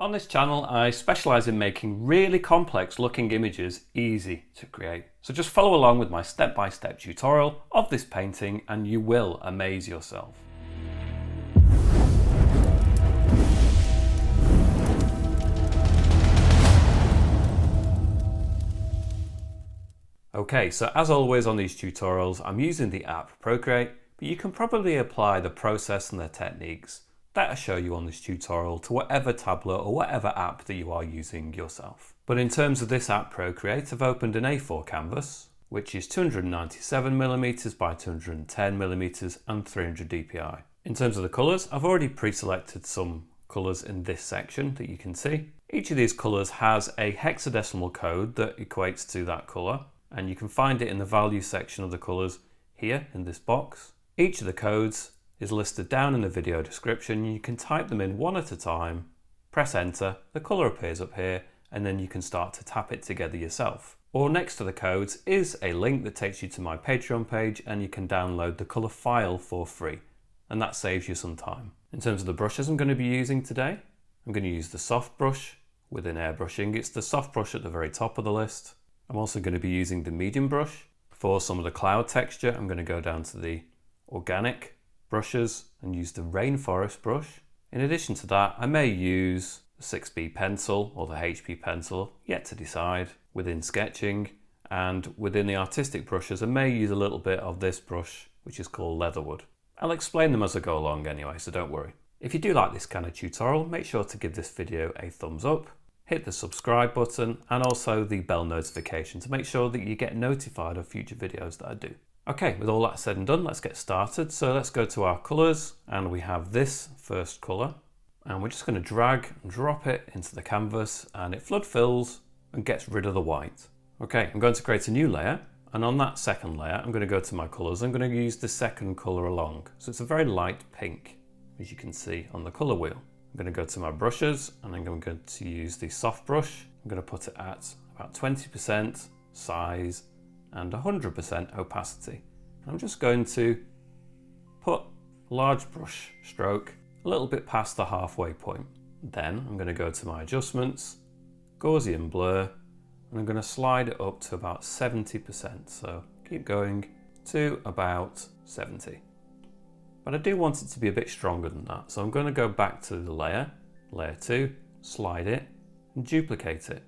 On this channel, I specialise in making really complex looking images easy to create. So just follow along with my step-by-step tutorial of this painting and you will amaze yourself. Okay, so as always on these tutorials, I'm using the app Procreate, but you can probably apply the process and the techniques that I show you on this tutorial to whatever tablet or whatever app that you are using yourself. But in terms of this app Procreate, I've opened an A4 canvas, which is 297mm by 210mm and 300 dpi. In terms of the colours, I've already pre-selected some colours in this section that you can see. Each of these colours has a hexadecimal code that equates to that colour, and you can find it in the value section of the colours here in this box. Each of the codes is listed down in the video description. You can type them in one at a time, press enter, the colour appears up here, and then you can start to tap it together yourself. Or next to the codes is a link that takes you to my Patreon page and you can download the colour file for free, and that saves you some time. In terms of the brushes I'm going to be using today, I'm going to use the soft brush within airbrushing. It's the soft brush at the very top of the list. I'm also going to be using the medium brush. For some of the cloud texture, I'm going to go down to the organic brushes and use the rainforest brush. In addition to that, I may use the 6B pencil or the HP pencil, yet to decide, within sketching. And within the artistic brushes, I may use a little bit of this brush, which is called Leatherwood. I'll explain them as I go along anyway, so don't worry. If you do like this kind of tutorial, make sure to give this video a thumbs up, hit the subscribe button and also the bell notification to make sure that you get notified of future videos that I do. Okay, with all that said and done, let's get started. So let's go to our colours, and we have this first colour, and we're just going to drag and drop it into the canvas, and it flood fills and gets rid of the white. Okay, I'm going to create a new layer, and on that second layer I'm going to go to my colours. I'm going to use the second colour along, so it's a very light pink, as you can see on the colour wheel. I'm going to go to my brushes and I'm going to use the soft brush. I'm going to put it at about 20% size and 100% opacity. I'm just going to put a large brush stroke a little bit past the halfway point. Then I'm going to go to my adjustments, Gaussian blur, and I'm going to slide it up to about 70%. So keep going to about 70. But I do want it to be a bit stronger than that. So I'm going to go back to the layer 2, slide it and duplicate it.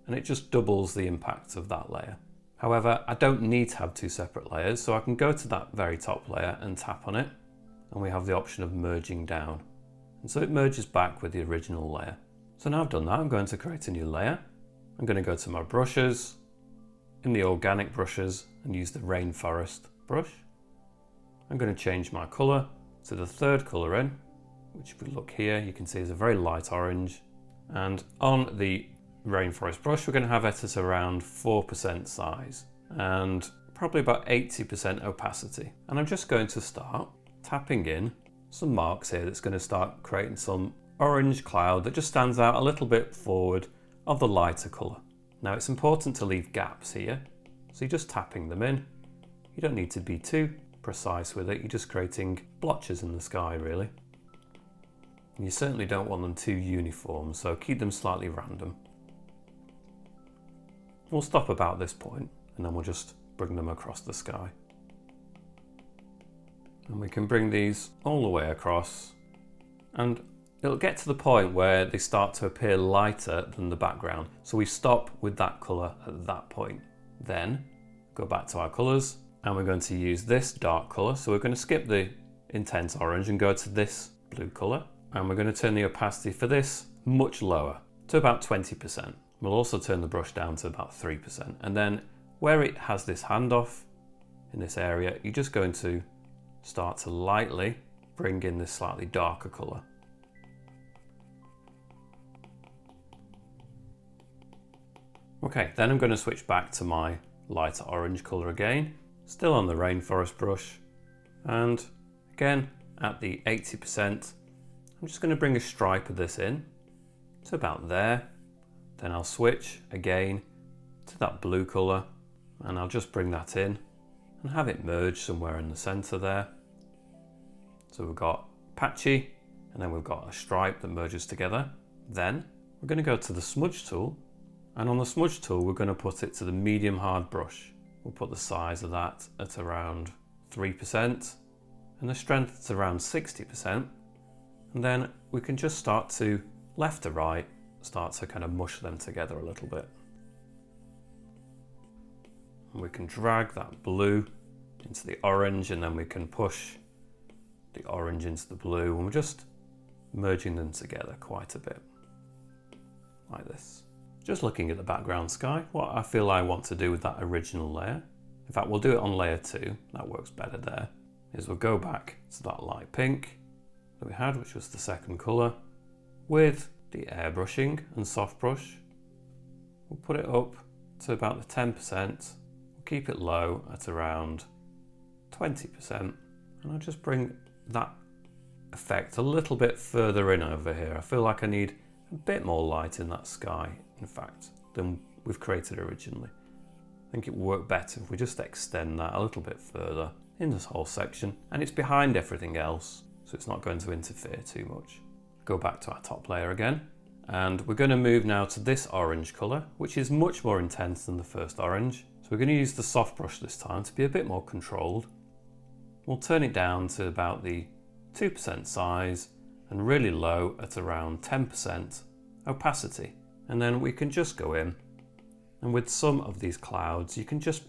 And it just doubles the impact of that layer. However, I don't need to have two separate layers, so I can go to that very top layer and tap on it. And we have the option of merging down. And so it merges back with the original layer. So now I've done that, I'm going to create a new layer. I'm going to go to my brushes, in the organic brushes, and use the rainforest brush. I'm going to change my colour to the third colour in, which if we look here, you can see is a very light orange. And on the rainforest brush, we're going to have it at around 4% size and probably about 80% opacity. And I'm just going to start tapping in some marks here that's going to start creating some orange cloud that just stands out a little bit forward of the lighter colour. Now it's important to leave gaps here, so you're just tapping them in. You don't need to be too precise with it, you're just creating blotches in the sky really. And you certainly don't want them too uniform, so keep them slightly random. We'll stop about this point and then we'll just bring them across the sky. And we can bring these all the way across, and it'll get to the point where they start to appear lighter than the background. So we stop with that colour at that point. Then go back to our colours and we're going to use this dark colour. So we're going to skip the intense orange and go to this blue colour. And we're going to turn the opacity for this much lower to about 20%. We'll also turn the brush down to about 3%. And then where it has this handoff in this area, you're just going to start to lightly bring in this slightly darker colour. Okay, then I'm going to switch back to my lighter orange colour again, still on the rainforest brush, and again at the 80%, I'm just going to bring a stripe of this in to about there. Then I'll switch again to that blue colour and I'll just bring that in and have it merge somewhere in the centre there. So we've got patchy and then we've got a stripe that merges together. Then we're going to go to the Smudge tool, and on the Smudge tool we're going to put it to the medium hard brush. We'll put the size of that at around 3% and the strength at around 60%, and then we can just start to, left to right, start to kind of mush them together a little bit. And we can drag that blue into the orange, and then we can push the orange into the blue, and we're just merging them together quite a bit, like this. Just looking at the background sky, what I feel I want to do with that original layer, in fact we'll do it on layer 2, that works better there, is we'll go back to that light pink that we had, which was the second colour, with the airbrushing and soft brush. We'll put it up to about the 10%, we'll keep it low at around 20%, and I'll just bring that effect a little bit further in over here. I feel like I need a bit more light in that sky, in fact, than we've created originally. I think it would work better if we just extend that a little bit further in this whole section, and it's behind everything else, so it's not going to interfere too much. Go back to our top layer again, and we're going to move now to this orange colour, which is much more intense than the first orange. So we're going to use the soft brush this time to be a bit more controlled. We'll turn it down to about the 2% size and really low at around 10% opacity. And then we can just go in, and with some of these clouds you can just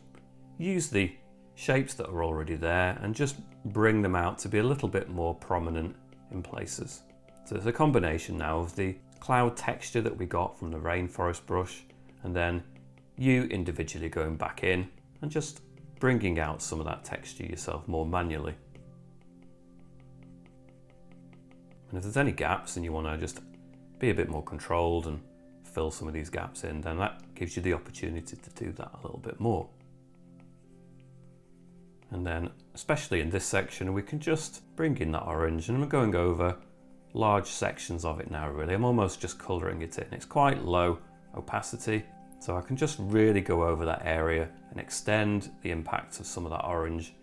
use the shapes that are already there and just bring them out to be a little bit more prominent in places. So it's a combination now of the cloud texture that we got from the rainforest brush, and then you individually going back in and just bringing out some of that texture yourself more manually. And if there's any gaps and you want to just be a bit more controlled and fill some of these gaps in, then that gives you the opportunity to do that a little bit more. And then, especially in this section, we can just bring in that orange, and we're going over large sections of it now really. I'm almost just colouring it in. It's quite low opacity, so I can just really go over that area and extend the impact of some of that orange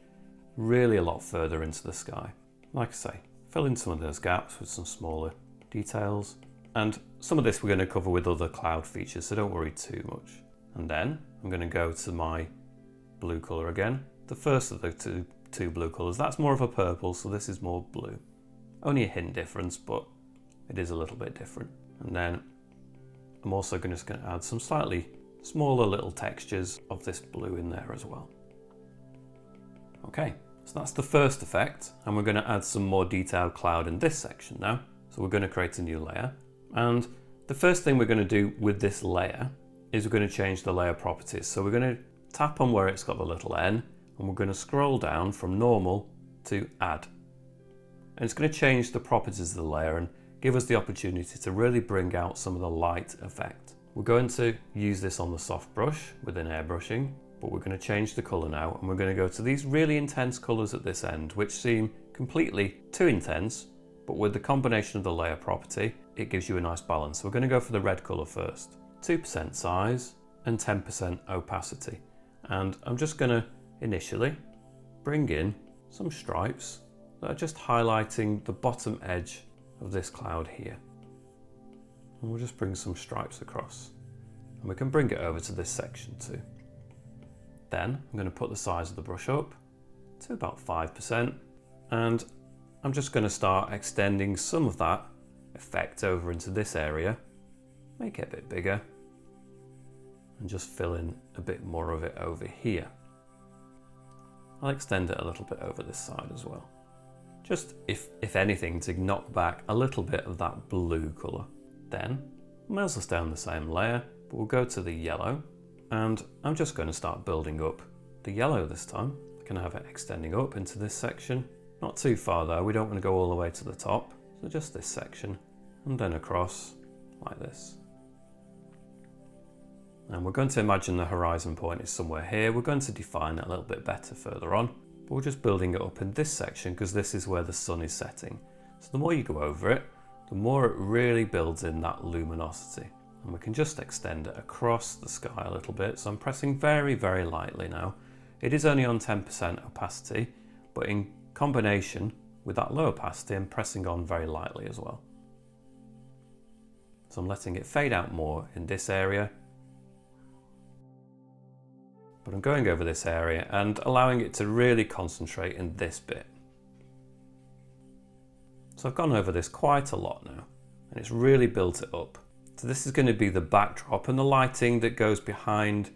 really a lot further into the sky. Like I say, fill in some of those gaps with some smaller details, and some of this we're going to cover with other cloud features, so don't worry too much. And then I'm going to go to my blue colour again, the first of the two blue colours. That's more of a purple, so this is more blue. Only a hint difference, but it is a little bit different. And then I'm also just going to add some slightly smaller little textures of this blue in there as well. Okay, so that's the first effect, and we're going to add some more detailed cloud in this section now. So we're going to create a new layer, and the first thing we're going to do with this layer is we're going to change the layer properties. So we're going to tap on where it's got the little N, and we're going to scroll down from normal to add. And it's going to change the properties of the layer and give us the opportunity to really bring out some of the light effect. We're going to use this on the soft brush within airbrushing, but we're going to change the colour now, and we're going to go to these really intense colours at this end, which seem completely too intense, but with the combination of the layer property, it gives you a nice balance. So we're going to go for the red colour first. 2% size and 10% opacity. And I'm just going to initially bring in some stripes that are just highlighting the bottom edge of this cloud here. And we'll just bring some stripes across. And we can bring it over to this section too. Then I'm going to put the size of the brush up to about 5%, and I'm just going to start extending some of that effect over into this area, make it a bit bigger, and just fill in a bit more of it over here. I'll extend it a little bit over this side as well. Just, if anything, to knock back a little bit of that blue colour. Then, I may as well stay on the same layer, but we'll go to the yellow, and I'm just going to start building up the yellow this time. I can have it extending up into this section. Not too far though, we don't want to go all the way to the top, so just this section, and then across, like this. And we're going to imagine the horizon point is somewhere here. We're going to define it a little bit better further on, but we're just building it up in this section because this is where the sun is setting. So the more you go over it, the more it really builds in that luminosity. And we can just extend it across the sky a little bit. So I'm pressing very, very lightly now. It is only on 10% opacity, but in combination with that low opacity, I'm pressing on very lightly as well. So I'm letting it fade out more in this area. But I'm going over this area and allowing it to really concentrate in this bit. So I've gone over this quite a lot now, and it's really built it up. So this is going to be the backdrop and the lighting that goes behind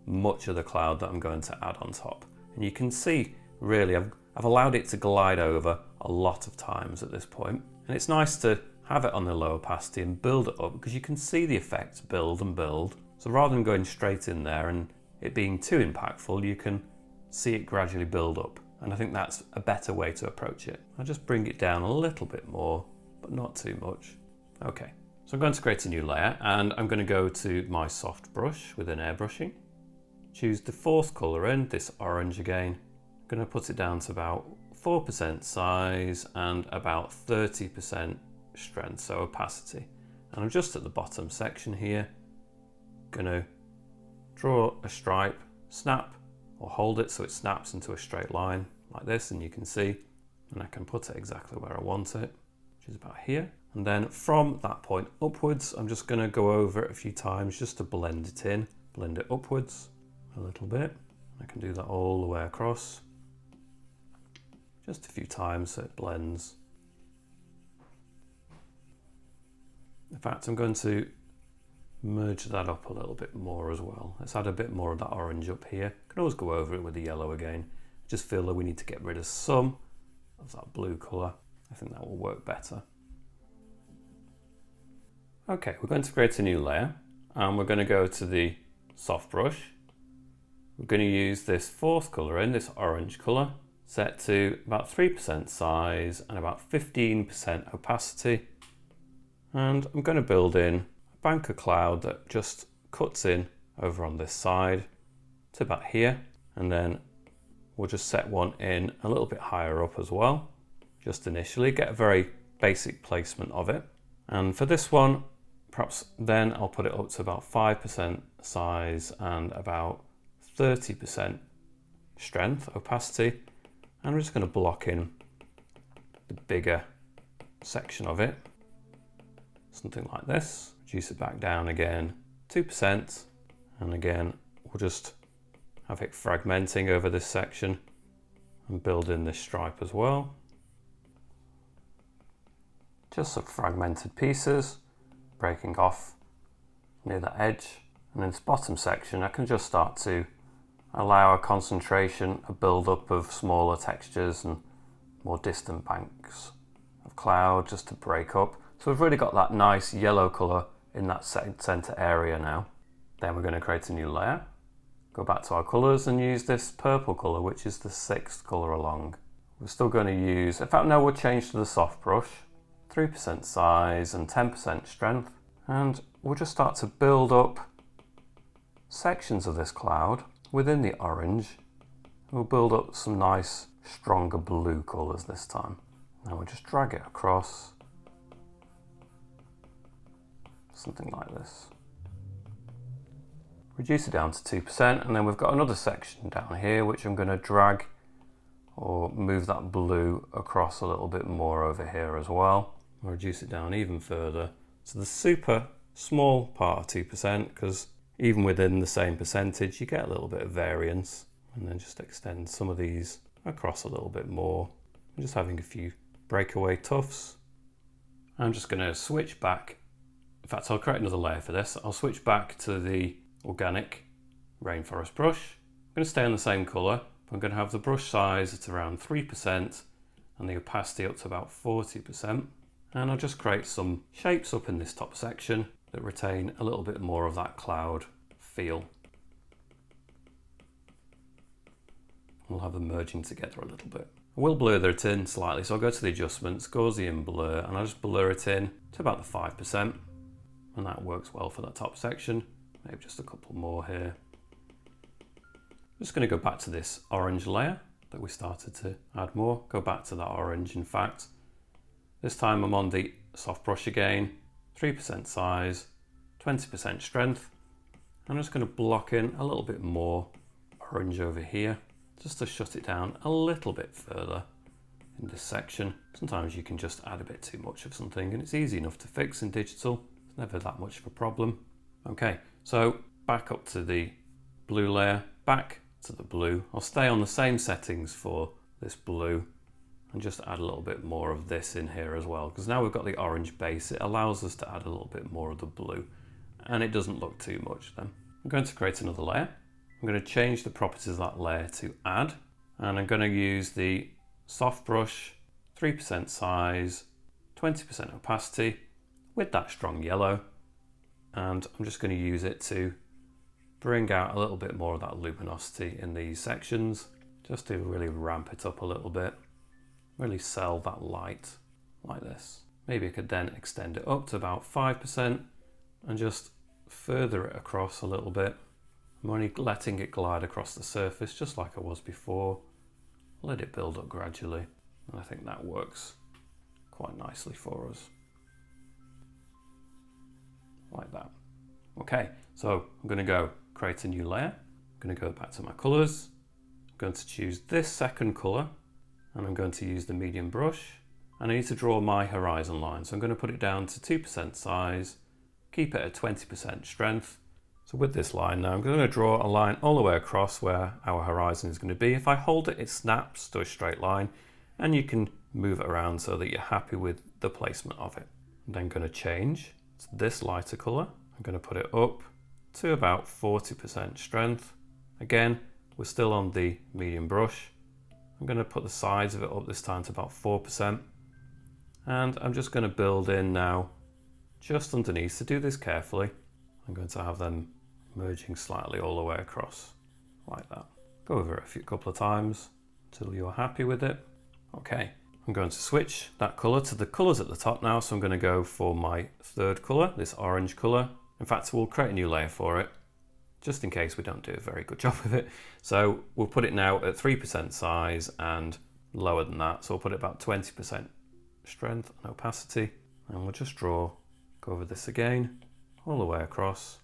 much of the cloud that I'm going to add on top. And you can see, really, I've allowed it to glide over a lot of times at this point. And it's nice to have it on the low opacity and build it up, because you can see the effects build and build. So rather than going straight in there and it being too impactful, you can see it gradually build up. And I think that's a better way to approach it. I'll just bring it down a little bit more, but not too much. Okay, so I'm going to create a new layer, and I'm going to go to my soft brush within airbrushing. Choose the fourth color in, this orange again. I'm going to put it down to about 4% size and about 30% strength, so opacity. And I'm just at the bottom section here. Going to draw a stripe, snap, or hold it so it snaps into a straight line like this, and you can see, and I can put it exactly where I want it, which is about here. And then from that point upwards, I'm just going to go over it a few times just to blend it in, blend it upwards a little bit. I can do that all the way across, just a few times so it blends. In fact, I'm going to merge that up a little bit more as well. Let's add a bit more of that orange up here. Can always go over it with the yellow again. I just feel that we need to get rid of some of that blue colour. I think that will work better. Okay, we're going to create a new layer, and we're going to go to the soft brush. We're going to use this fourth colour in, this orange colour, set to about 3% size and about 15% opacity. And I'm going to build in bank of cloud that just cuts in over on this side to about here, and then we'll just set one in a little bit higher up as well, just initially get a very basic placement of it. And for this one, perhaps then I'll put it up to about 5% size and about 30% strength, opacity, and we're just going to block in the bigger section of it, something like this. Reduce it back down again, 2%, and again we'll just have it fragmenting over this section and build in this stripe as well. Just some fragmented pieces breaking off near the edge, and in this bottom section I can just start to allow a concentration, a build-up of smaller textures and more distant banks of cloud just to break up. So we've really got that nice yellow colour in that center area now. Then we're going to create a new layer, go back to our colors and use this purple color, which is the sixth color along. We're still going to use, in fact no, we'll change to the soft brush, 3% size and 10% strength, and we'll just start to build up sections of this cloud within the orange. We'll build up some nice stronger blue colors this time. Now we'll just drag it across, something like this. Reduce it down to 2%, and then we've got another section down here which I'm going to drag or move that blue across a little bit more over here as well. I'll reduce it down even further to the super small part of 2%, because even within the same percentage you get a little bit of variance, and then just extend some of these across a little bit more. I'm just having a few breakaway tufts. I'm just going to switch back. In fact, I'll create another layer for this. I'll switch back to the organic rainforest brush. I'm going to stay on the same colour, but I'm going to have the brush size at around 3% and the opacity up to about 40%. And I'll just create some shapes up in this top section that retain a little bit more of that cloud feel. We'll have them merging together a little bit. I will blur it in slightly, so I'll go to the adjustments, Gaussian blur, and I'll just blur it in to about the 5%. And that works well for that top section. Maybe just a couple more here. I'm just going to go back to this orange layer that we started to add more. Go back to that orange, in fact. This time I'm on the soft brush again, 3% size, 20% strength. I'm just going to block in a little bit more orange over here, just to shut it down a little bit further in this section. Sometimes you can just add a bit too much of something, and it's easy enough to fix in digital. There's never that much of a problem. Okay, so back up to the blue layer, back to the blue. I'll stay on the same settings for this blue and just add a little bit more of this in here as well, because now we've got the orange base, it allows us to add a little bit more of the blue and it doesn't look too much then. I'm going to create another layer. I'm going to change the properties of that layer to add, and I'm going to use the soft brush, 3% size, 20% opacity with that strong yellow, and I'm just going to use it to bring out a little bit more of that luminosity in these sections, just to really ramp it up a little bit, really sell that light like this. Maybe I could then extend it up to about 5% and just further it across a little bit. I'm only letting it glide across the surface just like I was before. Let it build up gradually, and I think that works quite nicely for us. Like that. Okay, so I'm going to go create a new layer. I'm going to go back to my colours. I'm going to choose this second colour, and I'm going to use the medium brush. And I need to draw my horizon line, so I'm going to put it down to 2% size, keep it at 20% strength. So with this line now, I'm going to draw a line all the way across where our horizon is going to be. If I hold it, it snaps to a straight line, and you can move it around so that you're happy with the placement of it. I'm then going to change to this lighter colour. I'm going to put it up to about 40% strength. Again, we're still on the medium brush. I'm going to put the sides of it up this time to about 4%. And I'm just going to build in now just underneath. To do this carefully, I'm going to have them merging slightly all the way across like that. Go over it a couple of times until you're happy with it. Okay, I'm going to switch that colour to the colours at the top now. So I'm going to go for my third colour, this orange colour. In fact, we'll create a new layer for it, just in case we don't do a very good job of it. So we'll put it now at 3% size and lower than that. So we'll put it about 20% strength and opacity. And we'll just go over this again, all the way across,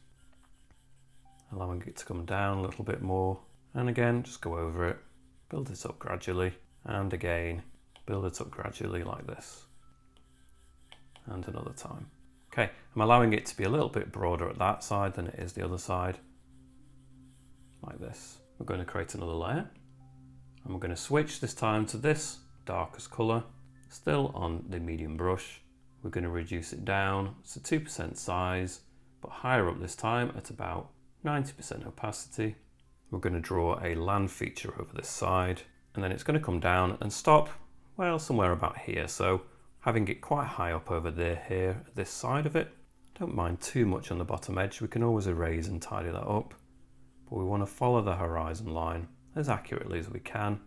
allowing it to come down a little bit more. And again, just go over it, build it up gradually, and again, build it up gradually like this. And another time. Okay, I'm allowing it to be a little bit broader at that side than it is the other side, like this. We're going to create another layer, and we're going to switch this time to this darkest colour, still on the medium brush. We're going to reduce it down to 2% size, but higher up this time at about 90% opacity. We're going to draw a land feature over this side, and then it's going to come down and stop, well, somewhere about here. So having it quite high up over there, here, at this side of it. Don't mind too much on the bottom edge. We can always erase and tidy that up, but we want to follow the horizon line as accurately as we can,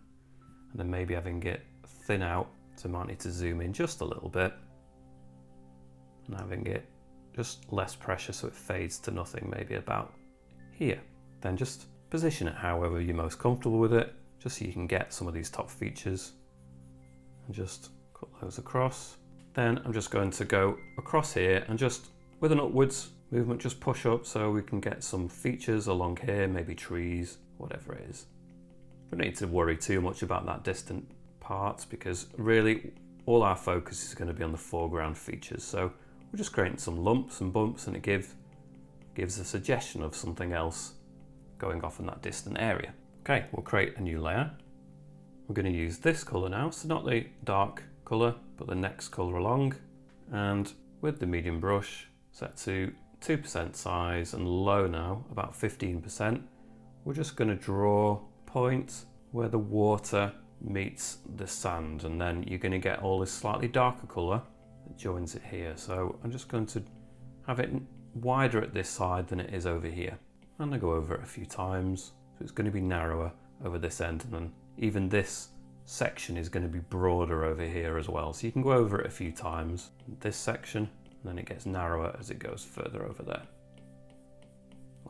and then maybe having it thin out, so might need to zoom in just a little bit, and having it just less pressure so it fades to nothing, maybe about here. Then just position it however you're most comfortable with it, just so you can get some of these top features, and just cut those across. Then I'm just going to go across here and just with an upwards movement, just push up so we can get some features along here, maybe trees, whatever it is. We don't need to worry too much about that distant parts, because really all our focus is going to be on the foreground features. So we're just creating some lumps and bumps, and it gives a suggestion of something else going off in that distant area. Okay, we'll create a new layer. We're going to use this colour now, so not the dark colour, but the next colour along. And with the medium brush, set to 2% size and low now, about 15%, we're just going to draw a point where the water meets the sand, and then you're going to get all this slightly darker colour that joins it here. So I'm just going to have it wider at this side than it is over here, and I go over it a few times, so it's going to be narrower over this end, and then even this section is going to be broader over here as well. So you can go over it a few times, this section, and then it gets narrower as it goes further over there,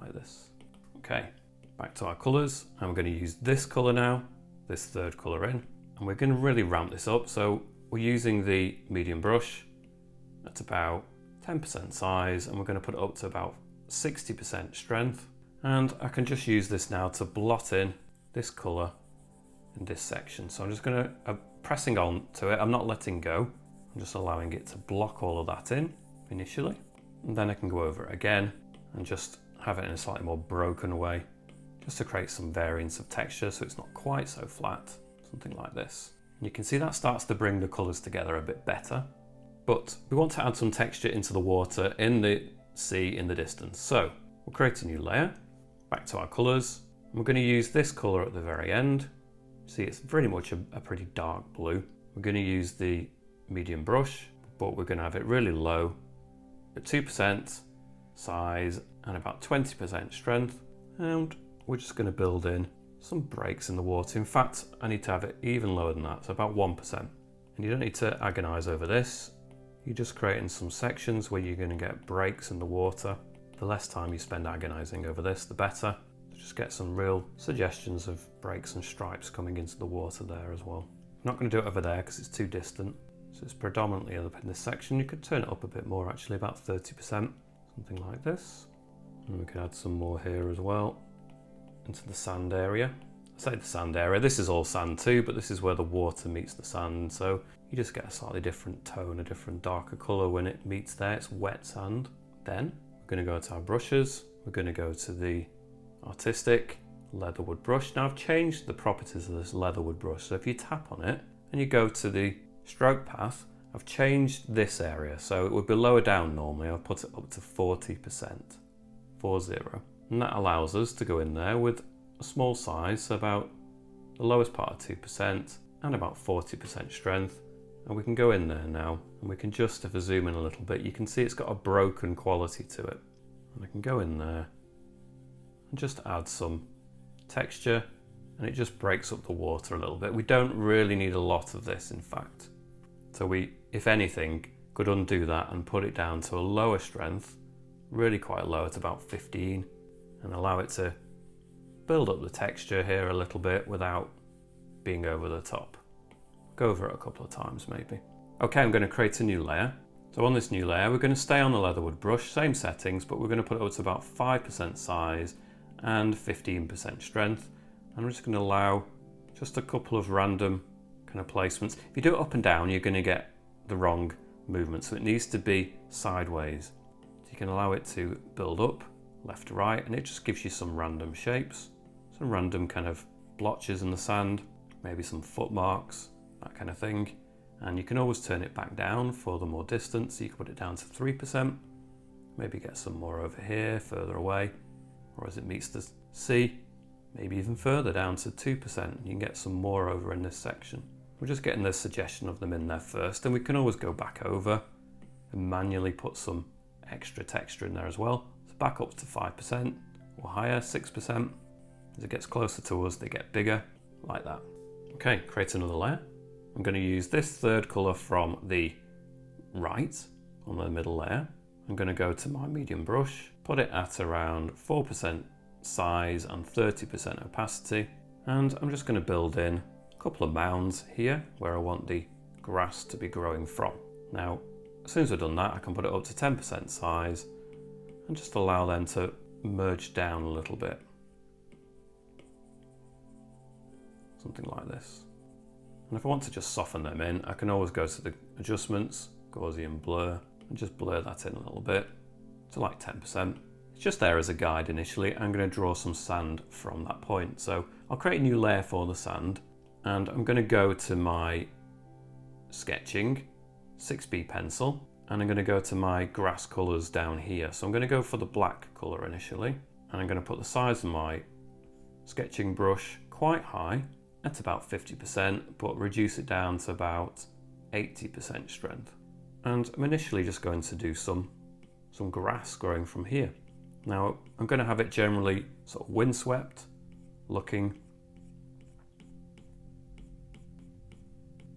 like this. Okay, back to our colours, and we're going to use this colour now, this third colour in, and we're going to really ramp this up. So we're using the medium brush at about 10% size, and we're going to put it up to about 60% strength. And I can just use this now to blot in this colour in this section. So I'm just going to, pressing on to it, I'm not letting go, I'm just allowing it to block all of that in initially. And then I can go over it again and just have it in a slightly more broken way, just to create some variance of texture so it's not quite so flat, something like this. And you can see that starts to bring the colours together a bit better. But we want to add some texture into the water in the sea in the distance. So we'll create a new layer, back to our colours. We're going to use this colour at the very end. See, it's pretty much a pretty dark blue. We're going to use the medium brush, but we're going to have it really low at 2% size and about 20% strength. And we're just going to build in some breaks in the water. In fact, I need to have it even lower than that, so about 1%. And you don't need to agonize over this. You're just creating some sections where you're going to get breaks in the water. The less time you spend agonizing over this, the better. Just get some real suggestions of breaks and stripes coming into the water there as well. I'm not going to do it over there because it's too distant. So it's predominantly up in this section. You could turn it up a bit more actually, about 30%, something like this. And we could add some more here as well, into the sand area. I say the sand area, this is all sand too, but this is where the water meets the sand. So you just get a slightly different tone, a different darker colour when it meets there. It's wet sand. Then we're going to go to our brushes. We're going to go to the artistic leatherwood brush. Now I've changed the properties of this leatherwood brush. So if you tap on it and you go to the stroke path, I've changed this area. So it would be lower down normally. I'll put it up to 40%, 40. And that allows us to go in there with a small size, so about the lowest part of 2% and about 40% strength. And we can go in there now and we can just, if I zoom in a little bit, you can see it's got a broken quality to it. And I can go in there and just add some texture, and it just breaks up the water a little bit. We don't really need a lot of this, in fact. So we, if anything, could undo that and put it down to a lower strength, really quite low at about 15, and allow it to build up the texture here a little bit without being over the top. Go over it a couple of times maybe. Okay, I'm going to create a new layer. So on this new layer, we're going to stay on the leatherwood brush, same settings, but we're going to put it up to about 5% size and 15% strength. And I'm just going to allow just a couple of random kind of placements. If you do it up and down, you're going to get the wrong movement. So it needs to be sideways. So you can allow it to build up left to right, and it just gives you some random shapes, some random kind of blotches in the sand, maybe some footmarks, that kind of thing. And you can always turn it back down for the more distance. So you can put it down to 3%, maybe get some more over here, further away, or as it meets the sea, maybe even further down to 2%. You can get some more over in this section. We're just getting the suggestion of them in there first, and we can always go back over and manually put some extra texture in there as well. So back up to 5% or higher, 6%. As it gets closer to us, they get bigger, like that. Okay, create another layer. I'm going to use this third colour from the right on the middle layer. I'm going to go to my medium brush, put it at around 4% size and 30% opacity, and I'm just going to build in a couple of mounds here where I want the grass to be growing from. Now, as soon as I've done that, I can put it up to 10% size and just allow them to merge down a little bit. Something like this. And if I want to just soften them in, I can always go to the adjustments, Gaussian blur, and just blur that in a little bit to like 10%. It's just there as a guide initially. I'm going to draw some sand from that point. So I'll create a new layer for the sand, and I'm going to go to my sketching 6B pencil, and I'm going to go to my grass colours down here. So I'm going to go for the black colour initially, and I'm going to put the size of my sketching brush quite high at about 50%, but reduce it down to about 80% strength. And I'm initially just going to do some grass growing from here. Now I'm going to have it generally sort of windswept looking.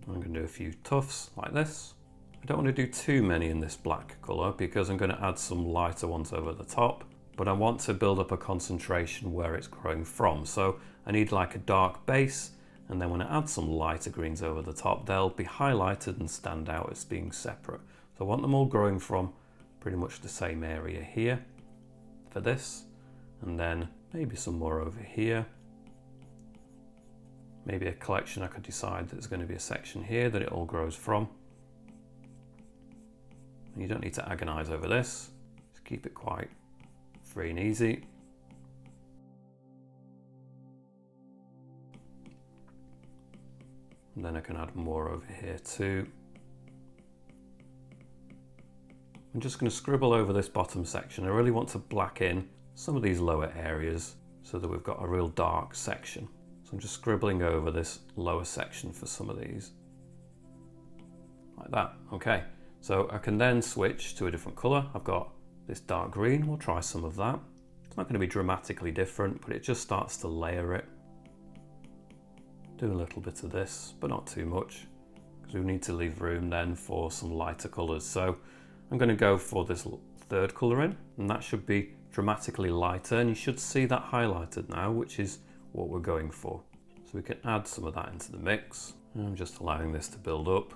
I'm going to do a few tufts like this. I don't want to do too many in this black colour because I'm going to add some lighter ones over the top, but I want to build up a concentration where it's growing from. So I need like a dark base, and then when I add some lighter greens over the top, they'll be highlighted and stand out as being separate. So I want them all growing from pretty much the same area here for this, and then maybe some more over here. Maybe a collection I could decide that there's going to be a section here that it all grows from. You don't need to agonize over this. to keep it quite free and easy. And then I can add more over here too. I'm just going to scribble over this bottom section. I really want to black in some of these lower areas so that we've got a real dark section. So I'm just scribbling over this lower section for some of these. Like that. Okay, so I can then switch to a different colour. I've got this dark green. We'll try some of that. It's not going to be dramatically different, but it just starts to layer it. Do a little bit of this, but not too much, because we need to leave room then for some lighter colours. So I'm going to go for this third colour in, and that should be dramatically lighter, and you should see that highlighted now, which is what we're going for. So we can add some of that into the mix. And I'm just allowing this to build up.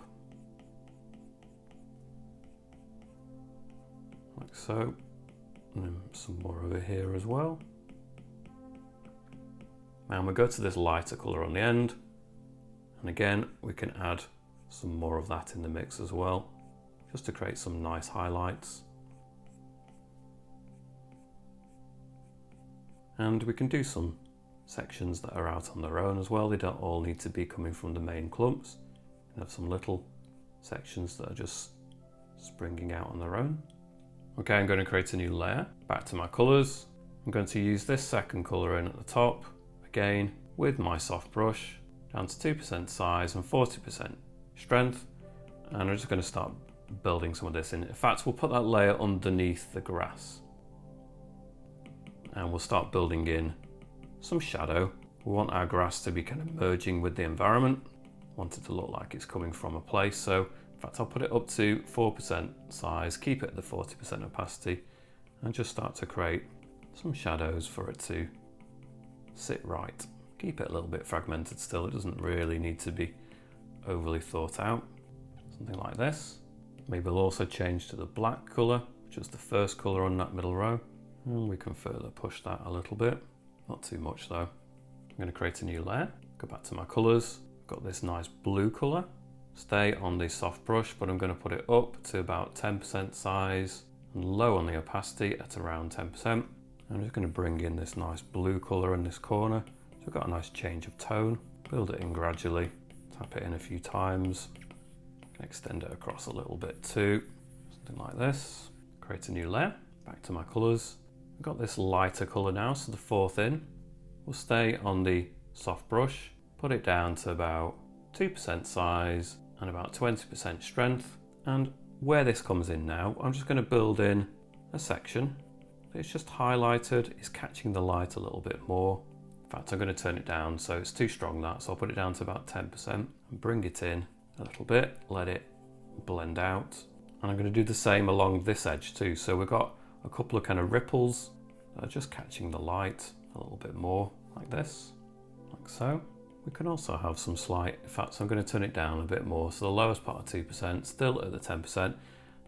Like so. And then some more over here as well. And we go to this lighter colour on the end. And again, we can add some more of that in the mix as well, just to create some nice highlights. And we can do some sections that are out on their own as well. They don't all need to be coming from the main clumps. We have some little sections that are just springing out on their own. Okay, I'm going to create a new layer. Back to my colours. I'm going to use this second colour in at the top, again, with my soft brush, down to 2% size and 40% strength. And I'm just going to start building some of this in. In fact, we'll put that layer underneath the grass. And we'll start building in some shadow. We want our grass to be kind of merging with the environment. Want it to look like it's coming from a place. So in fact, I'll put it up to 4% size, keep it at the 40% opacity, and just start to create some shadows for it to sit right. Keep it a little bit fragmented still. It doesn't really need to be overly thought out. Something like this. Maybe we'll also change to the black colour, which is the first colour on that middle row. And we can further push that a little bit. Not too much though. I'm going to create a new layer. Go back to my colours. I've got this nice blue colour. Stay on the soft brush, but I'm going to put it up to about 10% size and low on the opacity at around 10%. I'm just going to bring in this nice blue colour in this corner. So we've got a nice change of tone. Build it in gradually. Tap it in a few times. Can extend it across a little bit too. Something like this. Create a new layer. Back to my colours. I've got this lighter colour now, so the fourth in. We'll stay on the soft brush. Put it down to about 2% size and about 20% strength. And where this comes in now, I'm just going to build in a section. It's just highlighted, it's catching the light a little bit more. In fact, I'm going to turn it down, so it's too strong that, so I'll put it down to about 10% and bring it in a little bit, let it blend out. And I'm going to do the same along this edge too. So we've got a couple of kind of ripples that are just catching the light a little bit more, like this, like so. We can also have some slight, in fact, so I'm going to turn it down a bit more. So the lowest part of 2%, still at the 10%,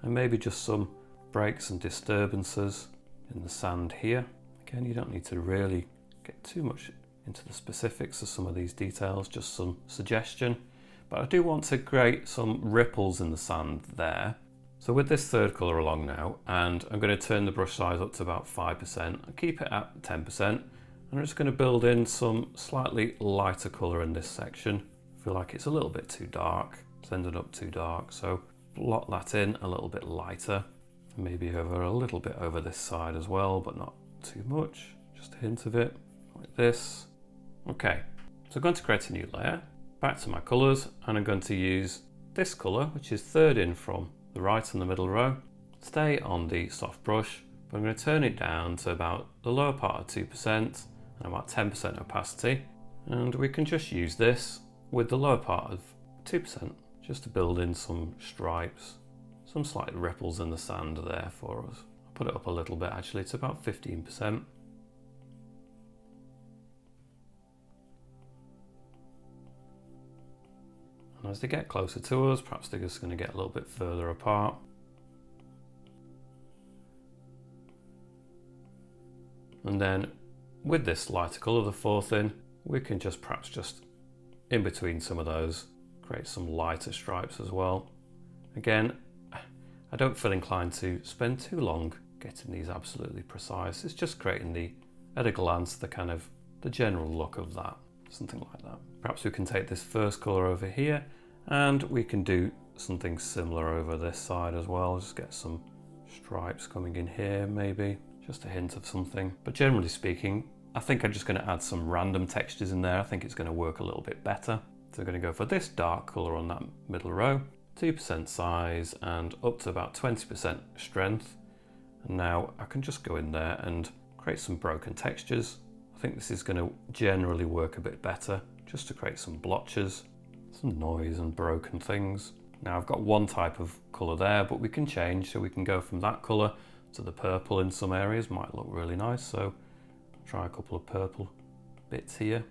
and maybe just some breaks and disturbances in the sand here. Again, you don't need to really get too much into the specifics of some of these details, just some suggestion. But I do want to create some ripples in the sand there. So with this third colour along now, and I'm going to turn the brush size up to about 5% and keep it at 10%. And I'm just going to build in some slightly lighter colour in this section. I feel like it's a little bit too dark. It's ended up too dark. So blot that in a little bit lighter. Maybe over a little bit over this side as well, but not too much. Just a hint of it, like this. Okay, so I'm going to create a new layer. Back to my colours, and I'm going to use this colour, which is third in from the right in the middle row. Stay on the soft brush, but I'm going to turn it down to about the lower part of 2% and about 10% opacity. And we can just use this with the lower part of 2%, just to build in some stripes, some slight ripples in the sand there for us. I'll put it up a little bit actually to about 15%. And as they get closer to us, perhaps they're just going to get a little bit further apart. And then with this lighter colour, the fourth in, we can just perhaps just in between some of those, create some lighter stripes as well. Again, I don't feel inclined to spend too long getting these absolutely precise. It's just creating the, at a glance, the kind of the general look of that, something like that. Perhaps we can take this first color over here and we can do something similar over this side as well. Just get some stripes coming in here, maybe just a hint of something. But generally speaking, I think I'm just going to add some random textures in there. I think it's going to work a little bit better. So I'm going to go for this dark color on that middle row, 2% size and up to about 20% strength. And now I can just go in there and create some broken textures. I think this is going to generally work a bit better, just to create some blotches, some noise and broken things. Now I've got one type of colour there, but we can change, so we can go from that colour to the purple in some areas, might look really nice. So try a couple of purple bits here.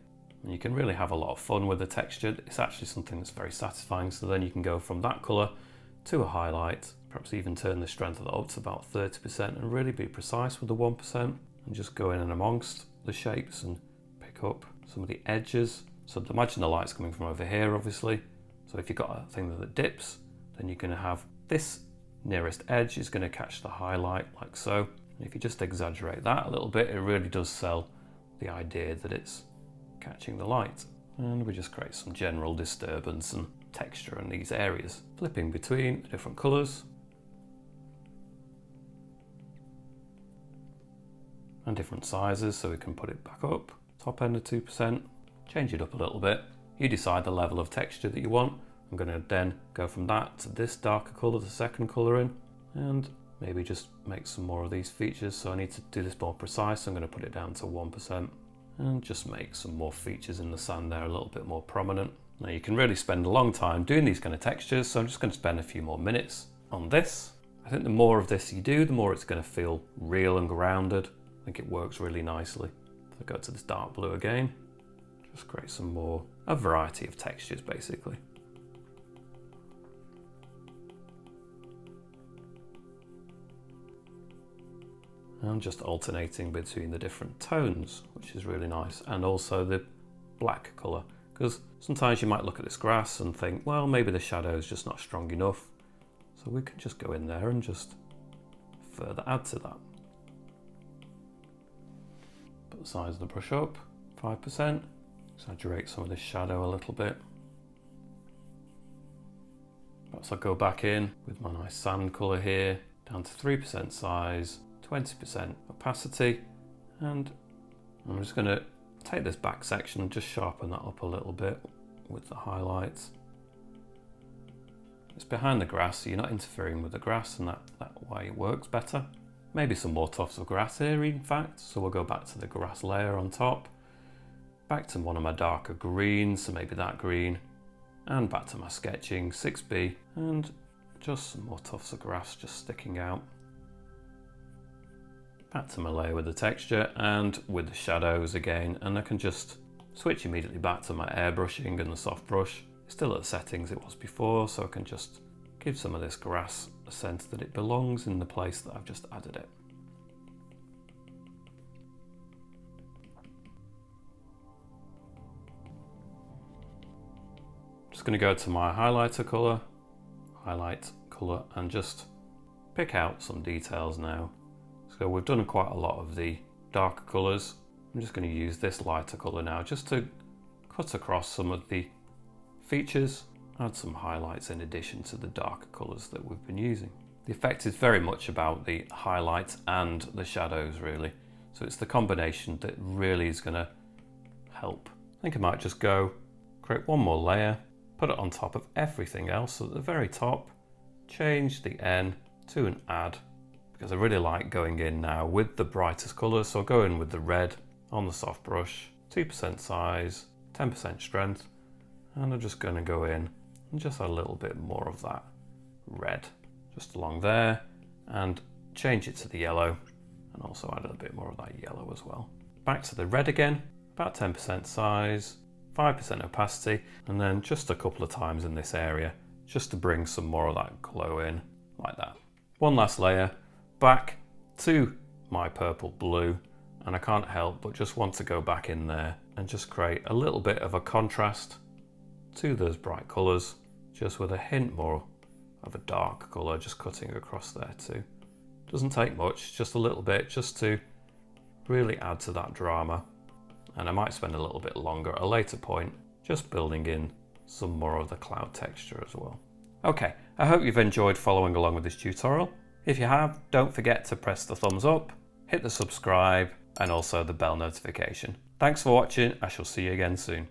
And you can really have a lot of fun with the texture. It's actually something that's very satisfying. So then you can go from that colour to a highlight, perhaps even turn the strength of that up to about 30% and really be precise with the 1% and just go in and amongst the shapes and pick up some of the edges. So imagine the light's coming from over here, obviously. So if you've got a thing that dips, then you're going to have this nearest edge is going to catch the highlight like so. And if you just exaggerate that a little bit, it really does sell the idea that it's catching the light. And we just create some general disturbance and texture in these areas, flipping between the different colours and different sizes, so we can put it back up, top end of 2%, change it up a little bit. You decide the level of texture that you want. I'm going to then go from that to this darker colour, the second colour in, and maybe just make some more of these features. So I need to do this more precise. I'm going to put it down to 1% and just make some more features in the sand there a little bit more prominent. Now you can really spend a long time doing these kind of textures, so I'm just going to spend a few more minutes on this. I think the more of this you do, the more it's going to feel real and grounded. I think it works really nicely. So go to this dark blue again, just create some more, a variety of textures basically. And just alternating between the different tones, which is really nice, and also the black colour. Because sometimes you might look at this grass and think, well, maybe the shadow is just not strong enough. So we can just go in there and just further add to that. Put the size of the brush up, 5%. Exaggerate some of this shadow a little bit. Perhaps I'll go back in with my nice sand colour here, down to 3% size, 20% opacity, and I'm just going to take this back section and just sharpen that up a little bit with the highlights. It's behind the grass, so you're not interfering with the grass, and that way it works better. Maybe some more tufts of grass here in fact, so we'll go back to the grass layer on top, back to one of my darker greens, so maybe that green, and back to my sketching 6B, and just some more tufts of grass just sticking out. Back to my layer with the texture and with the shadows again, and I can just switch immediately back to my airbrushing and the soft brush. It's still at the settings it was before, so I can just give some of this grass a sense that it belongs in the place that I've just added it. Just going to go to my highlight colour, and just pick out some details now. So we've done quite a lot of the darker colours. I'm just going to use this lighter colour now just to cut across some of the features, add some highlights in addition to the darker colours that we've been using. The effect is very much about the highlights and the shadows really. So it's the combination that really is going to help. I think I might just go create one more layer, put it on top of everything else. So at the very top, change the N to an add, because I really like going in now with the brightest colours. So I'll go in with the red on the soft brush, 2% size, 10% strength, and I'm just going to go in and just a little bit more of that red just along there, and change it to the yellow, and also add a bit more of that yellow as well. Back to the red again, about 10% size, 5% opacity, and then just a couple of times in this area just to bring some more of that glow in like that. One last layer, back to my purple blue, and I can't help but just want to go back in there and just create a little bit of a contrast to those bright colours, just with a hint more of a dark colour just cutting across there too. Doesn't take much, just a little bit, just to really add to that drama. And I might spend a little bit longer at a later point, just building in some more of the cloud texture as well. Okay, I hope you've enjoyed following along with this tutorial. If you have, don't forget to press the thumbs up, hit the subscribe, and also the bell notification. Thanks for watching. I shall see you again soon.